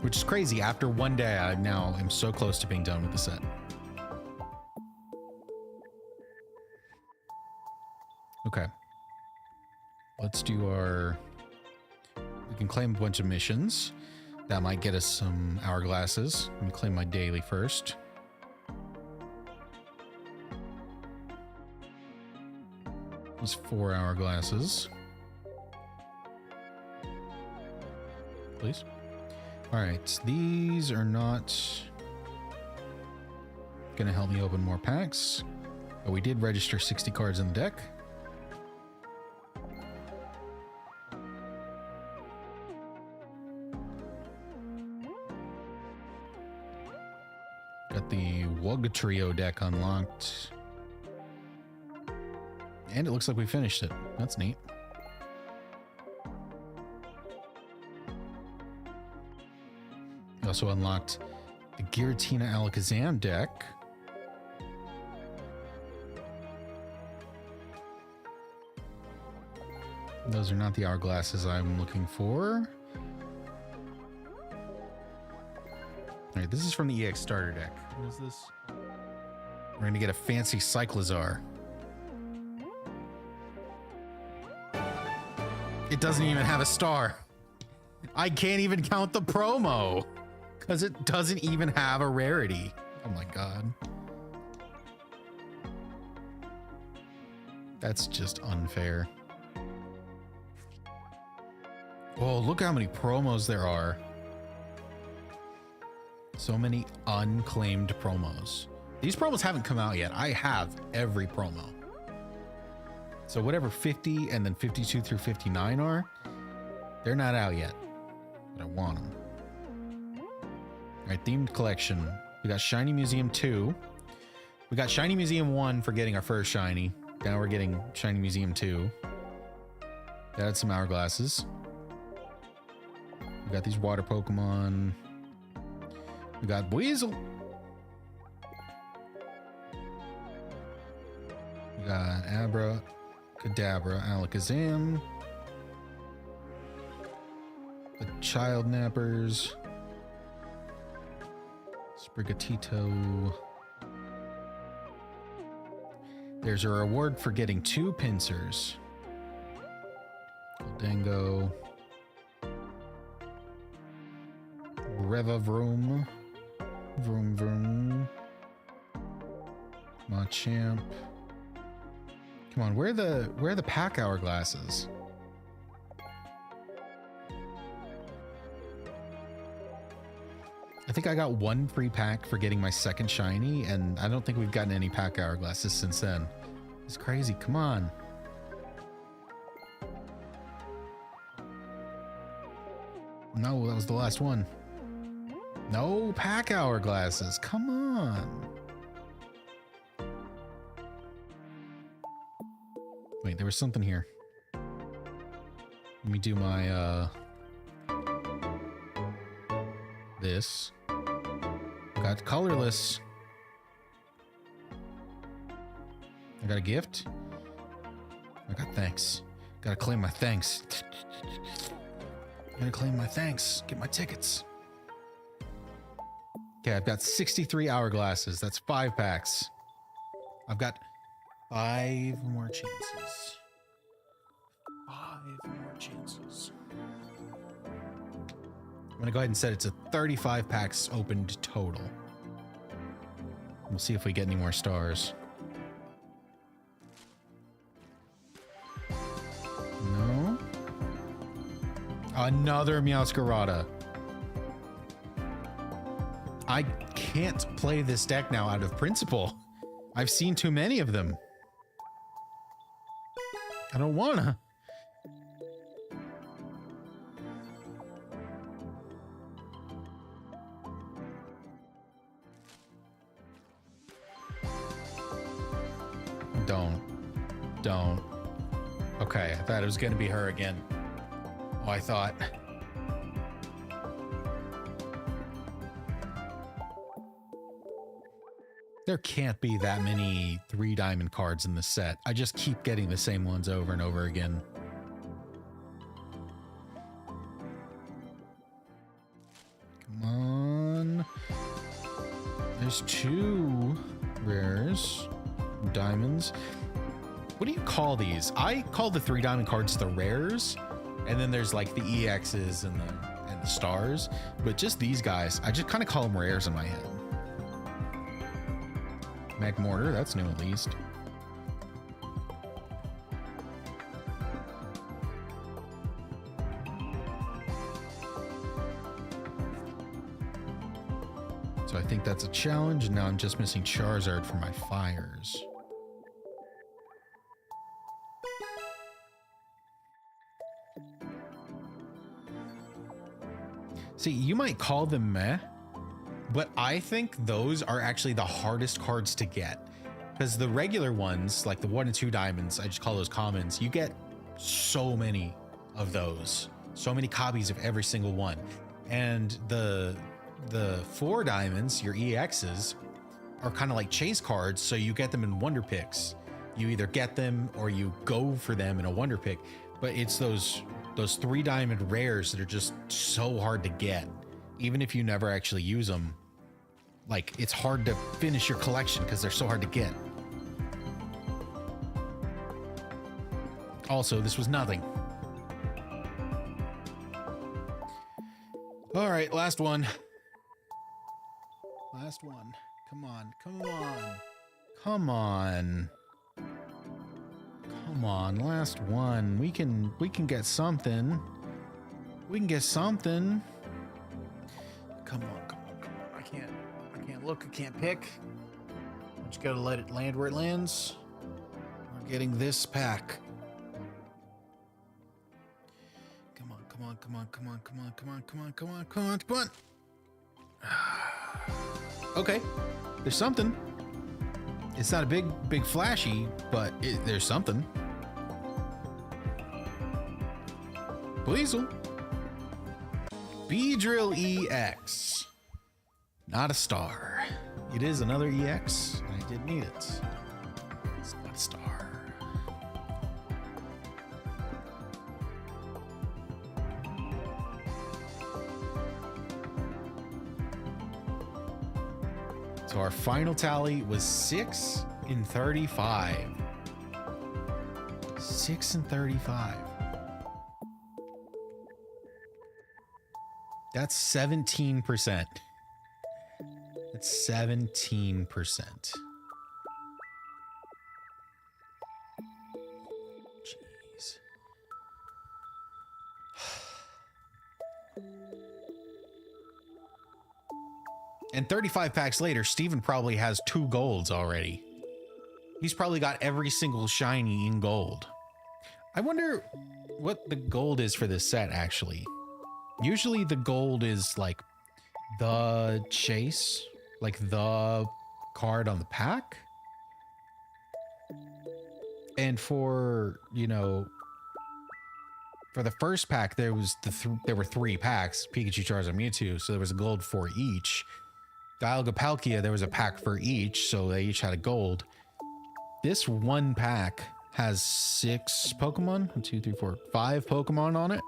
Which is crazy. After 1 day, I now am so close to being done with the set. Okay. Let's do our... We can claim a bunch of missions. That might get us some hourglasses. Let me claim my daily first. There's 4 hourglasses. Please. All right, these are not gonna help me open more packs, but we did register 60 cards in the deck. Got the Wug Trio deck unlocked. And it looks like we finished it. That's neat. We also unlocked the Giratina Alakazam deck. Those are not the hourglasses I'm looking for. All right, this is from the EX starter deck. What is this? We're going to get a fancy Cyclizar. It doesn't even have a star. I can't even count the promo because it doesn't even have a rarity. Oh my god. That's just unfair. Oh, look how many promos there are. So many unclaimed promos. These promos haven't come out yet. I have every promo. So whatever 50 and then 52 through 59 are, they're not out yet. But I want them. All right, themed collection. We got Shiny Museum 2. We got Shiny Museum 1 for getting our first shiny. Now we're getting Shiny Museum 2. That had some hourglasses. We got these water Pokemon. We got Weasel. We got Abra, Kadabra, Alakazam. The Child Nappers. Sprigatito. There's a reward for getting 2 Pincers. Goldango. Revavroom. Vroom vroom. Machamp. Come on, where are the pack hourglasses? I think I got 1 free pack for getting my second shiny, and I don't think we've gotten any pack hourglasses since then. It's crazy. Come on. No, that was the last one. No pack hourglasses. Come on. Wait, there was something here. Let me do my this. Got colorless. I got a gift. I got thanks. Gotta claim my thanks. Gotta claim my thanks. Get my tickets. Okay, I've got 63 hourglasses. That's 5 packs. I've got 5 more chances. 5 more chances. I'm gonna go ahead and set it to 35 packs opened total. We'll see if we get any more stars. No. Another Meowscarada. I can't play this deck now out of principle. I've seen too many of them. I don't wanna. Don't. Okay, I thought it was gonna be her again. Oh, I thought. There can't be that many 3 diamond cards in the set. I just keep getting the same ones over and over again. Come on. There's 2 rares. Diamonds. What do you call these? I call the 3 diamond cards the rares, and then there's like the EXs and the stars, but just these guys, I just kind of call them rares in my head. Magmortar, that's new at least. So I think that's a challenge, and now I'm just missing Charizard for my fires. See, you might call them meh, but I think those are actually the hardest cards to get. Because the regular ones, like the 1 and 2 diamonds, I just call those commons, you get so many of those. So many copies of every single one. And the 4 diamonds, your EXs, are kind of like chase cards, so you get them in wonder picks. You either get them or you go for them in a wonder pick. But it's those 3 diamond rares that are just so hard to get, even if you never actually use them. Like, it's hard to finish your collection because they're so hard to get. Also, this was nothing. All right, last one. Last one. Come on, come on. Come on. Come on, last one. We can get something. We can get something. Come on, come on, come on. I can't look, I can't pick. I just gotta let it land where it lands. We're getting this pack. Come on, come on, come on, come on, come on, come on, come on, come on, come on, come on. Okay, there's something. It's not a big flashy, but there's something. Weasel. Beedrill EX. Not a star. It is another EX. I did need it. It's not a star. So our final tally was 6 in 35. 6 in 35. That's 17%. That's 17%. Jeez. And 35 packs later, Steven probably has 2 golds already. He's probably got every single shiny in gold. I wonder what the gold is for this set, actually. Usually the gold is like the chase, like the card on the pack. And for, you know, for the first pack, there was there were 3 packs, Pikachu, Charizard, Mewtwo, so there was a gold for each. Dialga, Palkia, there was a pack for each, so they each had a gold. This one pack has 6 Pokemon, 1, 2, 3, 4, 5 Pokemon on it.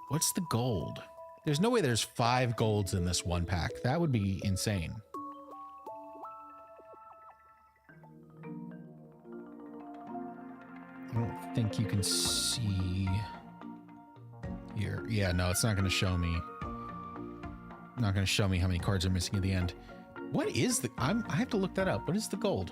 What's the gold? There's no way there's 5 golds in this one pack. That would be insane. I don't think you can see here. Yeah, no, it's not going to show me. Not going to show me how many cards are missing at the end. What is the... I have to look that up. What is the gold?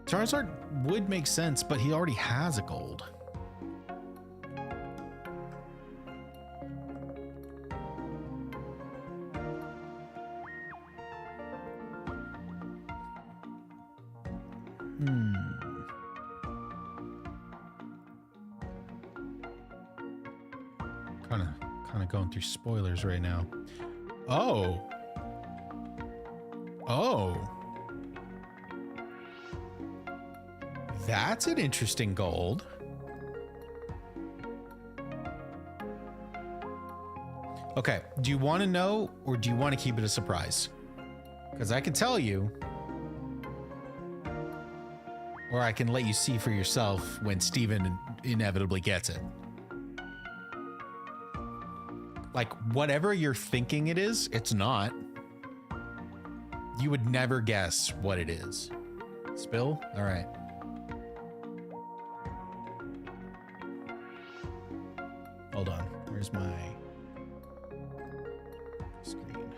Charizard would make sense, but he already has a gold. Kind of going through spoilers right now. Oh. That's an interesting gold. Okay, do you want to know or do you want to keep it a surprise? Because I can tell you, or I can let you see for yourself when Steven inevitably gets it. Like, whatever you're thinking it is, it's not. You would never guess what it is. Spill? All right. Hold on. Where's my screen?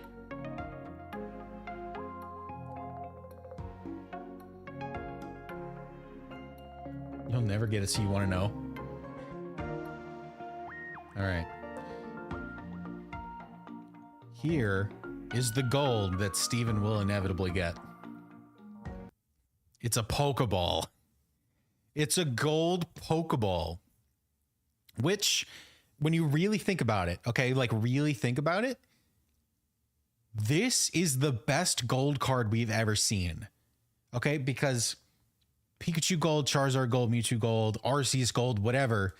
You'll never get it, so you want to know. All right. Here is the gold that Steven will inevitably get. It's a Pokeball. It's a gold Pokeball. Which, when you really think about it, okay, like really think about it, this is the best gold card we've ever seen. Okay, because Pikachu Gold, Charizard Gold, Mewtwo Gold, Arceus Gold, whatever,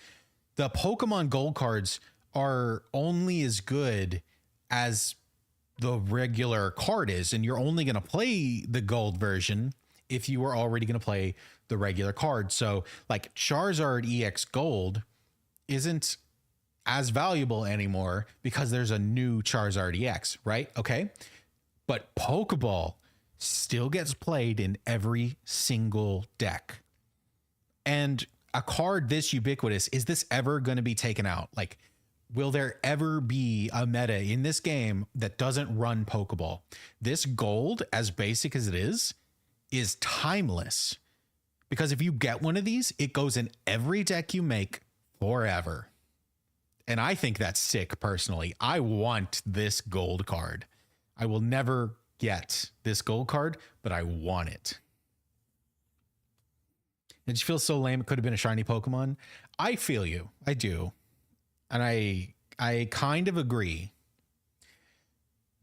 the Pokemon Gold cards are only as good as the regular card is, and you're only going to play the gold version if you were already going to play the regular card. So like Charizard EX Gold isn't as valuable anymore because there's a new Charizard EX, right? Okay. But Pokeball still gets played in every single deck. And a card this ubiquitous, is this ever going to be taken out? Like, will there ever be a meta in this game that doesn't run Pokeball? This gold, as basic as it is timeless. Because if you get one of these, it goes in every deck you make forever. And I think that's sick, personally. I want this gold card. I will never get this gold card, but I want it. It just feels so lame. It could have been a shiny Pokemon. I feel you. I do. And I kind of agree.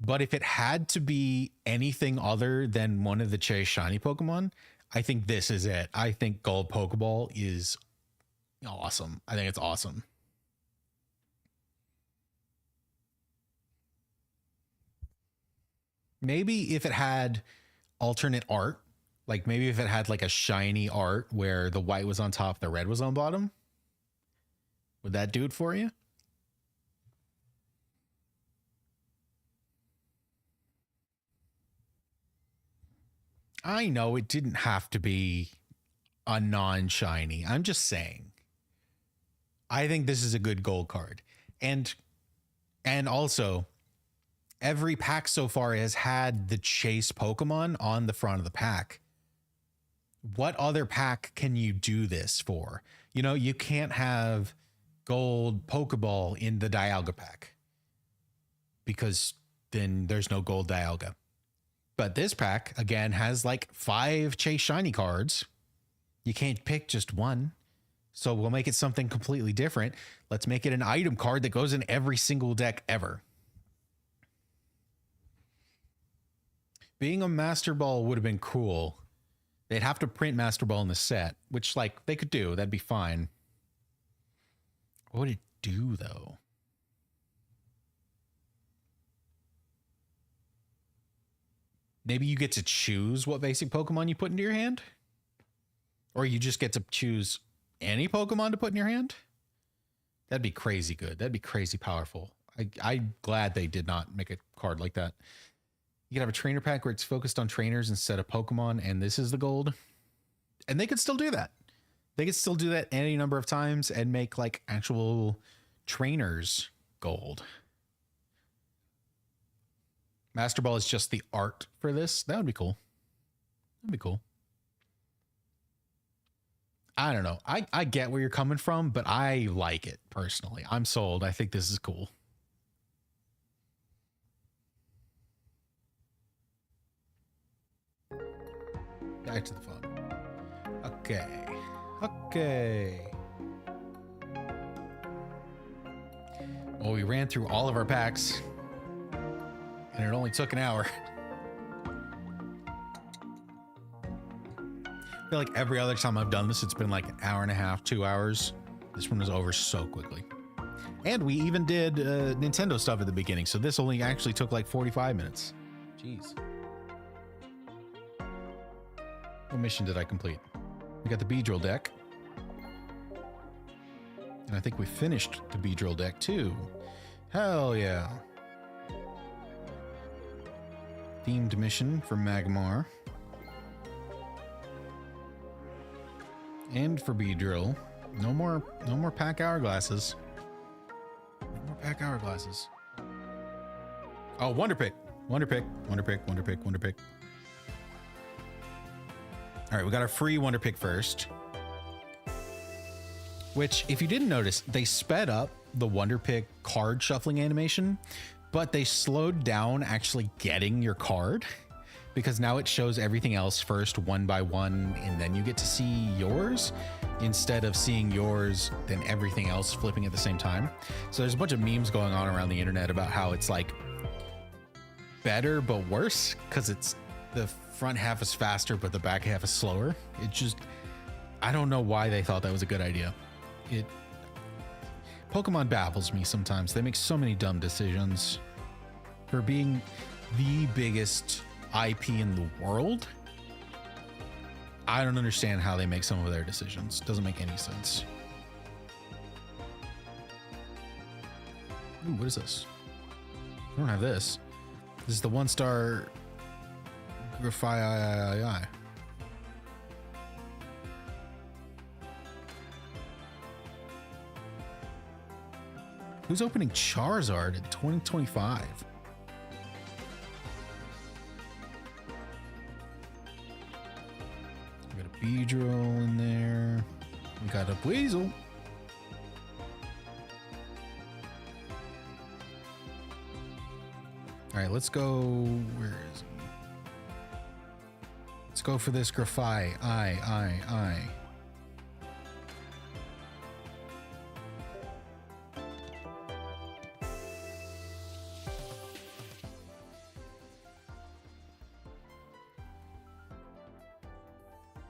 But if it had to be anything other than one of the Chase shiny Pokemon, I think this is it. I think Gold Pokeball is awesome. I think it's awesome. Maybe if it had alternate art, like maybe if it had like a shiny art where the white was on top, the red was on bottom, would that do it for you? I know it didn't have to be a non-shiny. I'm just saying. I think this is a good gold card. And also, every pack so far has had the Chase Pokemon on the front of the pack. What other pack can you do this for? You know, you can't have gold Pokeball in the Dialga pack because then there's no gold Dialga. But this pack, again, has like 5 Chase shiny cards. You can't pick just one. So we'll make it something completely different. Let's make it an item card that goes in every single deck ever. Being a Master Ball would have been cool. They'd have to print Master Ball in the set, which like they could do. That'd be fine. What would it do though? Maybe you get to choose what basic Pokemon you put into your hand? Or you just get to choose any Pokemon to put in your hand? That'd be crazy good. That'd be crazy powerful. I'm glad they did not make a card like that. You could have a trainer pack where it's focused on trainers instead of Pokemon, and this is the gold. And they could still do that. They could still do that any number of times and make like actual trainers gold. Master Ball is just the art for this. That would be cool. That'd be cool. I don't know. I get where you're coming from, but I like it personally. I'm sold. I think this is cool. Back to the fun. Okay. Well, we ran through all of our packs, and it only took an hour. I feel like every other time I've done this, it's been like an hour and a half, 2 hours. This one was over so quickly. And we even did Nintendo stuff at the beginning, so this only actually took like 45 minutes. Jeez. What mission did I complete? We got the Beedrill deck. And I think we finished the Beedrill deck too. Hell yeah. Themed mission for Magmar. And for Beedrill. No more pack hourglasses. No more pack hourglasses. Oh, Wonder Pick. Wonder Pick. Wonder Pick. Wonder Pick. Wonder Pick. All right, we got our free Wonder Pick first. Which, if you didn't notice, they sped up the Wonder Pick card shuffling animation, but they slowed down actually getting your card, because now it shows everything else first one by one, and then you get to see yours instead of seeing yours then everything else flipping at the same time. So there's a bunch of memes going on around the internet about how it's like better but worse, because it's the front half is faster but the back half is slower. It just, I don't know why they thought that was a good idea. Pokemon baffles me sometimes. They make so many dumb decisions. For being the biggest IP in the world, I don't understand how they make some of their decisions. Doesn't make any sense. Ooh, what is this? I don't have this. This is the 1-star Grafai. Who's opening Charizard in 2025? We got a Beedrill in there. We got a Weasel. All right, let's go. Where is he? Let's go for this Grafai. I.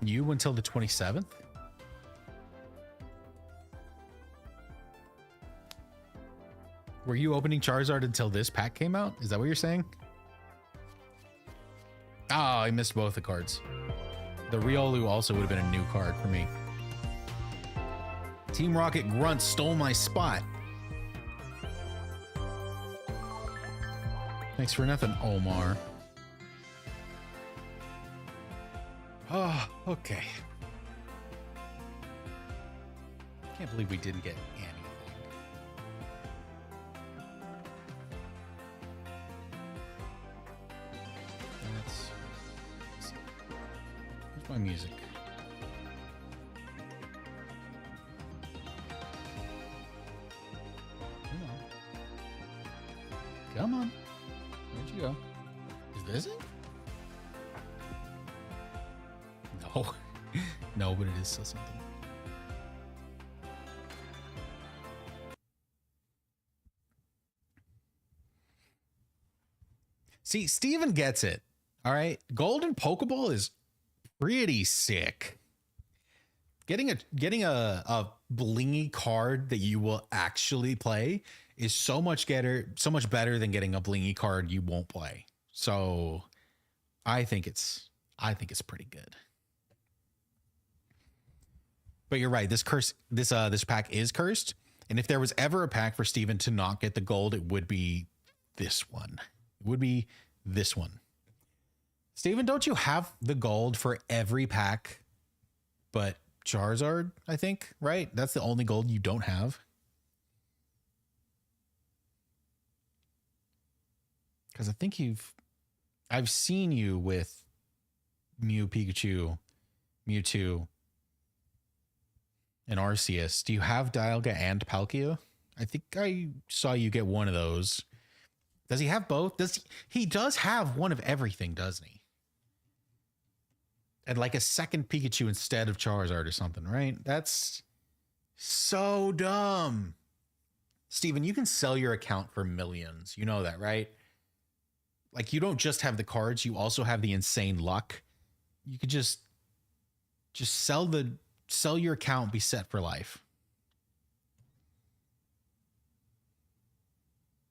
You until the 27th? Were you opening Charizard until this pack came out? Is that what you're saying? Oh, I missed both the cards. The Riolu also would have been a new card for me. Team Rocket Grunt stole my spot. Thanks for nothing, Omar. Oh, okay. Can't believe we didn't get anything. Where's my music? Come on. Where'd you go? Is this it? No. No, but it is still something. See, Steven gets it. All right. Golden Pokeball is pretty sick. Getting a blingy card that you will actually play is so much better than getting a blingy card you won't play. So I think it's pretty good. But you're right. This pack is cursed. And if there was ever a pack for Steven to not get the gold, it would be this one. It would be this one. Steven, don't you have the gold for every pack but Charizard, I think, right? That's the only gold you don't have. Because I think I've seen you with Mew, Pikachu, Mewtwo, and Arceus. Do you have Dialga and Palkia? I think I saw you get one of those. Does he have both? He does have one of everything, doesn't he? And like a second Pikachu instead of Charizard or something, right? That's so dumb. Steven, you can sell your account for millions. You know that, right? Like, you don't just have the cards, you also have the insane luck. You could just sell your account, be set for life.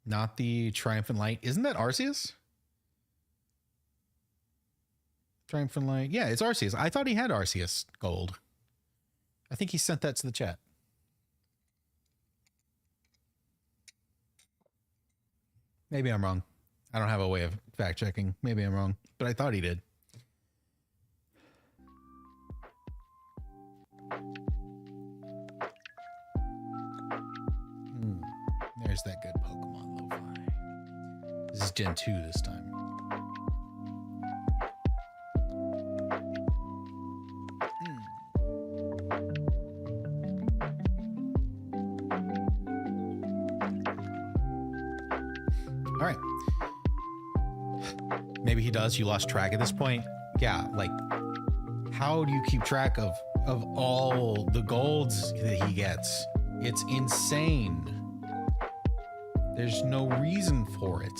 Not the Triumphant Light. Isn't that Arceus? Triumphant Light. Yeah, it's Arceus. I thought he had Arceus gold. I think he sent that to the chat. Maybe I'm wrong. I don't have a way of fact checking. Maybe I'm wrong, but I thought he did. There's that good Pokemon Lo-Fi. This is Gen 2 this time. All right. Maybe he does. You lost track at this point. Yeah, like, how do you keep track of all the golds that he gets? It's insane. There's no reason for it.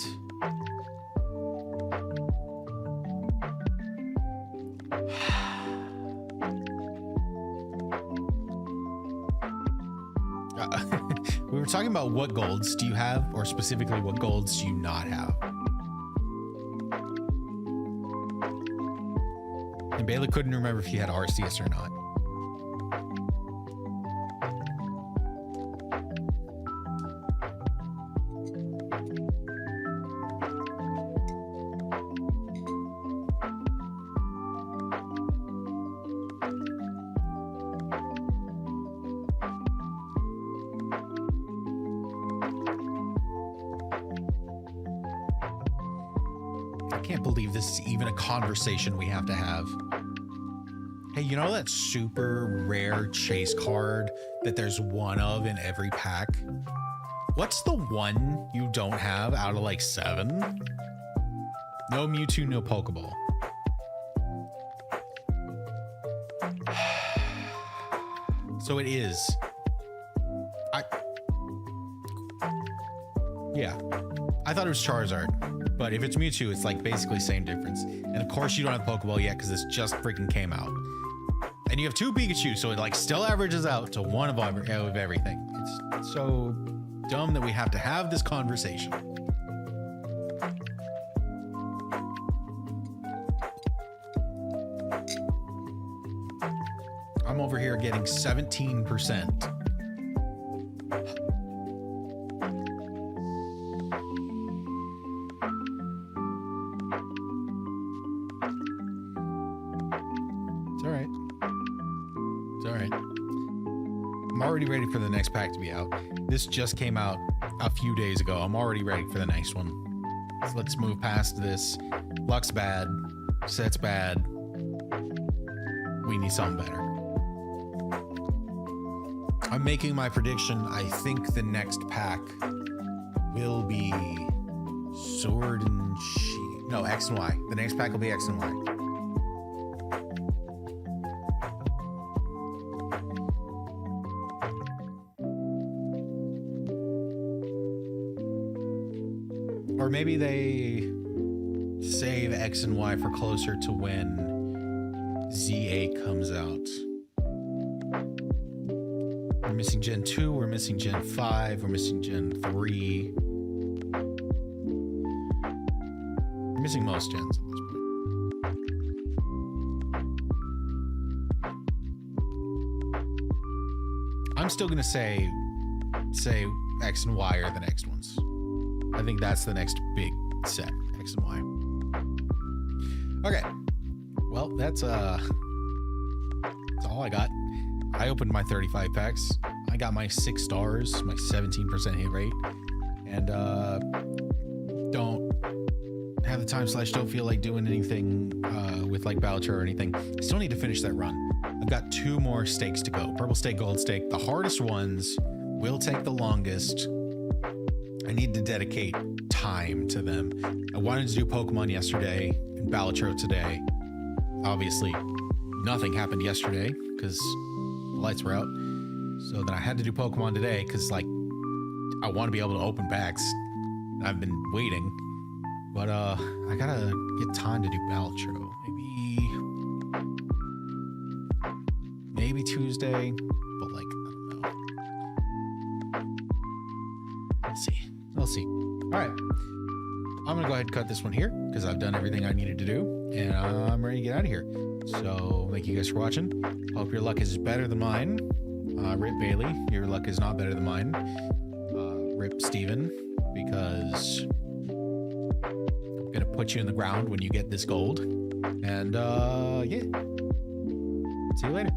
We were talking about what golds do you have, or specifically what golds do you not have. And Bailey couldn't remember if he had Arceus or not. I can't believe this is even a conversation we have to have. Hey, you know that super rare chase card that there's one of in every pack? What's the one you don't have out of like 7? No Mewtwo, no Pokeball. So it is. Yeah. I thought it was Charizard, but if it's Mewtwo, it's like basically same difference. And of course you don't have Pokeball yet because this just freaking came out. And you have 2 Pikachu, so it like still averages out to one of everything. It's so dumb that we have to have this conversation. I'm over here getting 17%. I'm already ready for the next pack to be out. This just came out a few days ago. I'm already ready for the next one. So let's move past this. Luck's bad. Set's bad. We need something better. I'm making my prediction. I think the next pack will be Sword and Shield. No, X and Y. The next pack will be X and Y. Or maybe they save X and Y for closer to when Z8 comes out. We're missing Gen 2, we're missing Gen 5, we're missing Gen 3. We're missing most gens at this point. I'm still gonna say X and Y are the next ones. I think that's the next big set, X and Y. Okay. Well, that's all I got. I opened my 35 packs. I got my 6 stars, my 17% hit rate, and don't have the time / don't feel like doing anything with like Boucher or anything. I still need to finish that run. I've got 2 more stakes to go. Purple stake, gold stake. The hardest ones will take the longest. I need to dedicate time to them. I wanted to do Pokemon yesterday and Boucher today. Obviously, nothing happened yesterday because the lights were out. So then I had to do Pokemon today because, like, I want to be able to open packs. I've been waiting. But I gotta get time to do Boucher. Maybe Tuesday, but like, I don't know. We'll see. All right. I'm going to go ahead and cut this one here because I've done everything I needed to do and I'm ready to get out of here. So thank you guys for watching. Hope your luck is better than mine. Rip Bailey, your luck is not better than mine. Rip Steven, because I'm going to put you in the ground when you get this gold. And yeah, see you later.